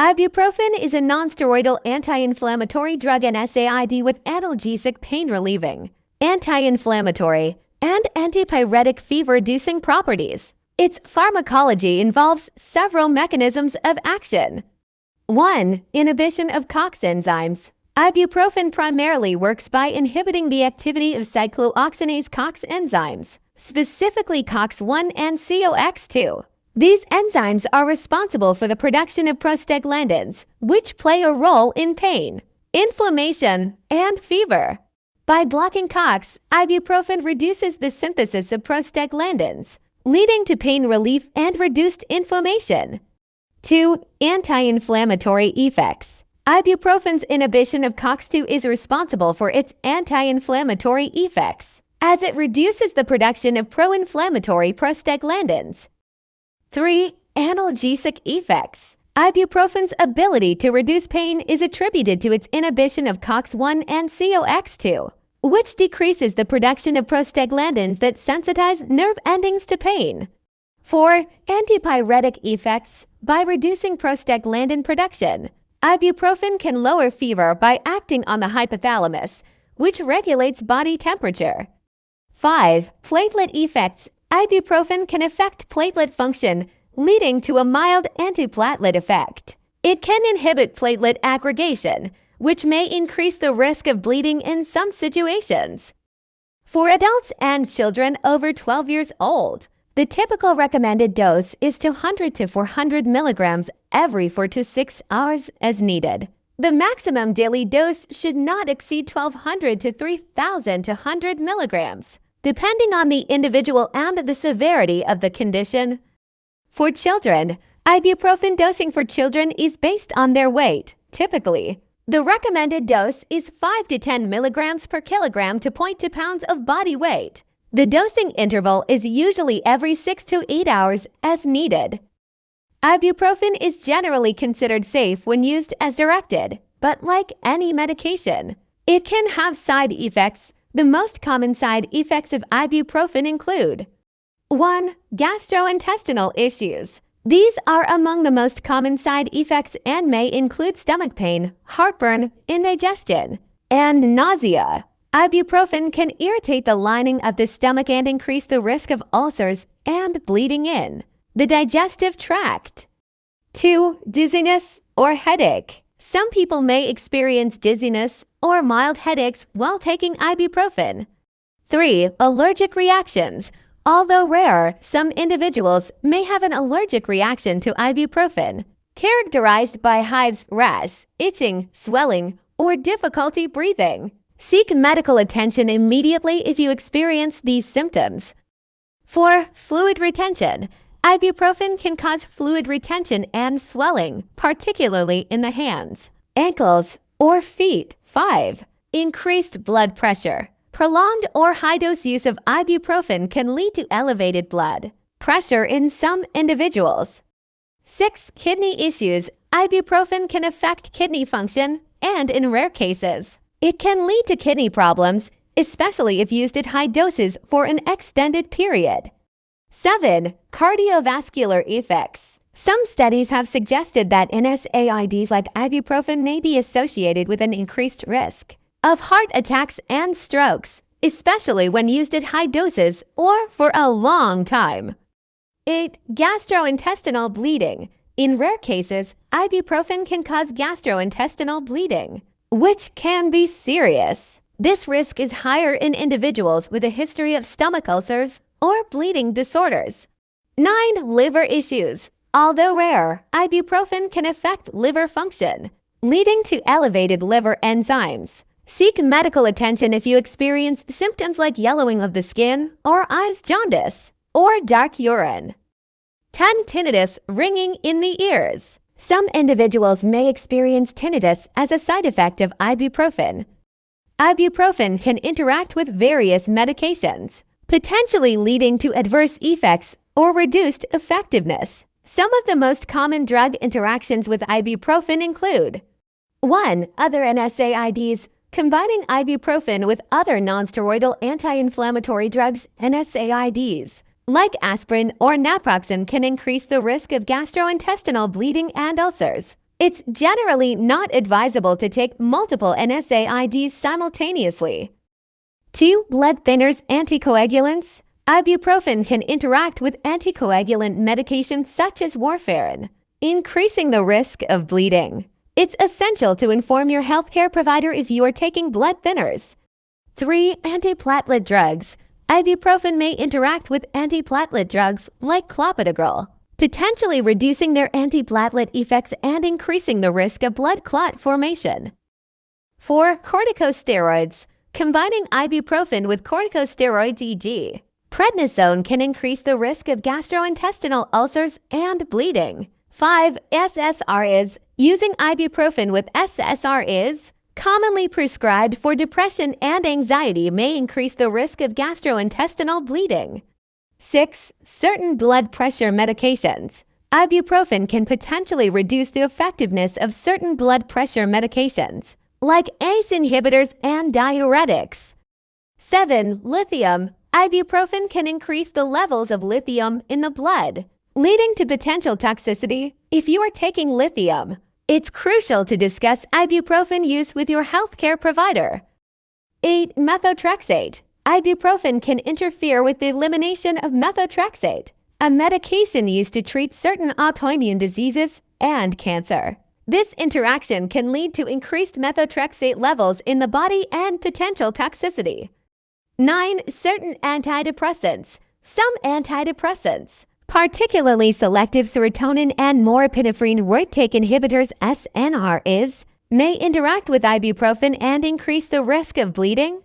Ibuprofen is a non-steroidal anti-inflammatory drug and NSAID with analgesic pain-relieving, anti-inflammatory, and antipyretic fever-reducing properties. Its pharmacology involves several mechanisms of action. 1. Inhibition of COX enzymes. Ibuprofen primarily works by inhibiting the activity of cyclooxygenase COX enzymes, specifically COX-1 and COX-2. These enzymes are responsible for the production of prostaglandins, which play a role in pain, inflammation, and fever. By blocking COX, ibuprofen reduces the synthesis of prostaglandins, leading to pain relief and reduced inflammation. 2. Anti-inflammatory effects. Ibuprofen's inhibition of COX-2 is responsible for its anti-inflammatory effects, as it reduces the production of pro-inflammatory prostaglandins. 3. Analgesic effects. Ibuprofen's ability to reduce pain is attributed to its inhibition of COX-1 and COX-2, which decreases the production of prostaglandins that sensitize nerve endings to pain. 4. Antipyretic effects. By reducing prostaglandin production, ibuprofen can lower fever by acting on the hypothalamus, which regulates body temperature. 5. Platelet effects. Ibuprofen can affect platelet function, leading to a mild antiplatelet effect. It can inhibit platelet aggregation, which may increase the risk of bleeding in some situations. For adults and children over 12 years old, the typical recommended dose is 200 to 400 milligrams every 4 to 6 hours as needed. The maximum daily dose should not exceed 1,200 to 3,200 milligrams, depending on the individual and the severity of the condition. For children, ibuprofen dosing for children is based on their weight. Typically, the recommended dose is 5 to 10 milligrams per kilogram to 0.2 pounds of body weight. The dosing interval is usually every 6 to 8 hours as needed. Ibuprofen is generally considered safe when used as directed, but like any medication, it can have side effects. The most common side effects of ibuprofen include 1. Gastrointestinal issues. These are among the most common side effects and may include stomach pain, heartburn, indigestion, and nausea. Ibuprofen can irritate the lining of the stomach and increase the risk of ulcers and bleeding in the digestive tract. 2. Dizziness or headache. Some people may experience dizziness or mild headaches while taking ibuprofen. 3. Allergic reactions. Although rare, some individuals may have an allergic reaction to ibuprofen, characterized by hives, rash, itching, swelling, or difficulty breathing. Seek medical attention immediately if you experience these symptoms. 4. Fluid retention. Ibuprofen can cause fluid retention and swelling, particularly in the hands, ankles, or feet. 5. Increased blood pressure. Prolonged or high-dose use of ibuprofen can lead to elevated blood pressure in some individuals. 6. Kidney issues. Ibuprofen can affect kidney function, and in rare cases, it can lead to kidney problems, especially if used at high doses for an extended period. 7. Cardiovascular effects. Some studies have suggested that NSAIDs like ibuprofen may be associated with an increased risk of heart attacks and strokes, especially when used at high doses or for a long time. 8. Gastrointestinal bleeding. In rare cases, ibuprofen can cause gastrointestinal bleeding, which can be serious. This risk is higher in individuals with a history of stomach ulcers or bleeding disorders. 9. Liver issues. Although rare, ibuprofen can affect liver function, leading to elevated liver enzymes. Seek medical attention if you experience symptoms like yellowing of the skin or eyes jaundice or dark urine. 10. Tinnitus, ringing in the ears. Some individuals may experience tinnitus as a side effect of ibuprofen. Ibuprofen can interact with various medications, potentially leading to adverse effects or reduced effectiveness. Some of the most common drug interactions with ibuprofen include 1. Other NSAIDs. Combining ibuprofen with other nonsteroidal anti-inflammatory drugs, NSAIDs, like aspirin or naproxen, can increase the risk of gastrointestinal bleeding and ulcers. It's generally not advisable to take multiple NSAIDs simultaneously. 2. Blood thinners, anticoagulants. Ibuprofen can interact with anticoagulant medications such as warfarin, increasing the risk of bleeding. It's essential to inform your healthcare provider if you are taking blood thinners. 3. Antiplatelet drugs. Ibuprofen may interact with antiplatelet drugs like clopidogrel, potentially reducing their antiplatelet effects and increasing the risk of blood clot formation. 4. Corticosteroids. Combining ibuprofen with corticosteroids e.g. prednisone can increase the risk of gastrointestinal ulcers and bleeding. 5. SSRIs. Using ibuprofen with SSRIs, commonly prescribed for depression and anxiety, may increase the risk of gastrointestinal bleeding. 6. Certain blood pressure medications. Ibuprofen can potentially reduce the effectiveness of certain blood pressure medications, like ACE inhibitors and diuretics. 7. Lithium. Ibuprofen can increase the levels of lithium in the blood, leading to potential toxicity if you are taking lithium. It's crucial to discuss ibuprofen use with your healthcare provider. 8. Methotrexate. Ibuprofen can interfere with the elimination of methotrexate, a medication used to treat certain autoimmune diseases and cancer. This interaction can lead to increased methotrexate levels in the body and potential toxicity. 9. Certain antidepressants. Some antidepressants, particularly selective serotonin and norepinephrine reuptake inhibitors (SNRIs), may interact with ibuprofen and increase the risk of bleeding.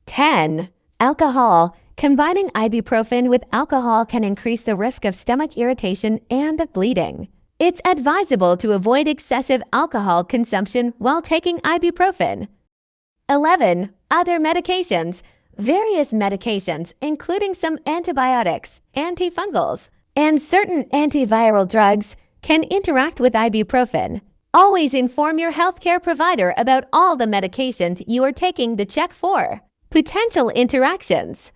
10. Alcohol. Combining ibuprofen with alcohol can increase the risk of stomach irritation and bleeding. It's advisable to avoid excessive alcohol consumption while taking ibuprofen. 11. Other medications. Various medications, including some antibiotics, antifungals, and certain antiviral drugs, can interact with ibuprofen. Always inform your healthcare provider about all the medications you are taking to check for potential interactions.